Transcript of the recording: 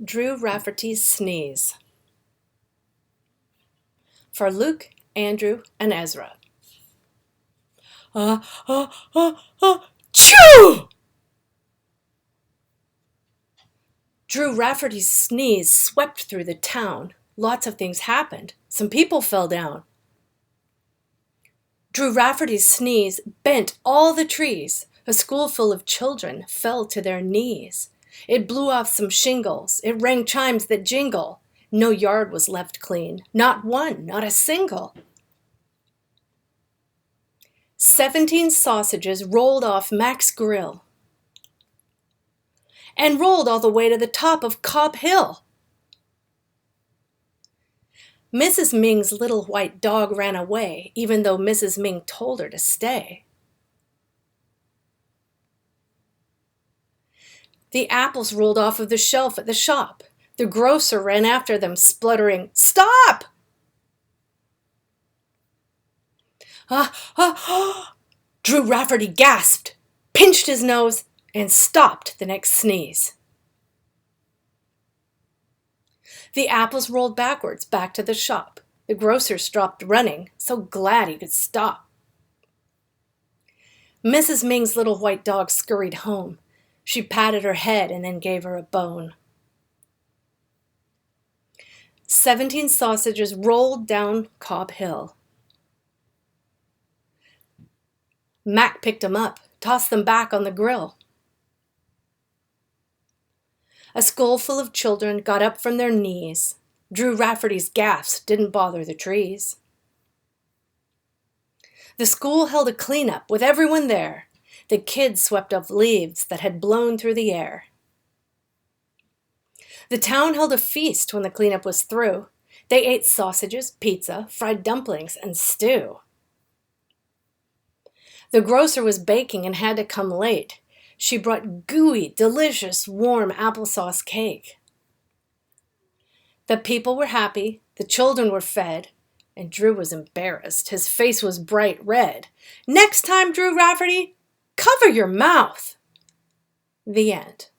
Drew Rafferty's Sneeze. For Luke, Andrew, and Ezra. Chew! Drew Rafferty's sneeze swept through the town. Lots of things happened. Some people fell down. Drew Rafferty's sneeze bent all the trees. A school full of children fell to their knees. It blew off some shingles. It rang chimes that jingle. No yard was left clean. Not one, not a single. 17 sausages rolled off Mac's grill and rolled all the way to the top of Cobb Hill. Mrs. Ming's little white dog ran away, even though Mrs. Ming told her to stay. The apples rolled off of the shelf at the shop. The grocer ran after them, spluttering, "Stop!" Drew Rafferty gasped, pinched his nose, and stopped the next sneeze. The apples rolled backwards back to the shop. The grocer stopped running, so glad he could stop. Mrs. Ming's little white dog scurried home. She patted her head and then gave her a bone. 17 sausages rolled down Cobb Hill. Mac picked them up, tossed them back on the grill. A school full of children got up from their knees. Drew Rafferty's gaffes didn't bother the trees. The school held a cleanup with everyone there. The kids swept up leaves that had blown through the air. The town held a feast when the cleanup was through. They ate sausages, pizza, fried dumplings, and stew. The grocer was baking and had to come late. She brought gooey, delicious, warm applesauce cake. The people were happy, the children were fed, and Drew was embarrassed. His face was bright red. "Next time, Drew Rafferty, cover your mouth." The end.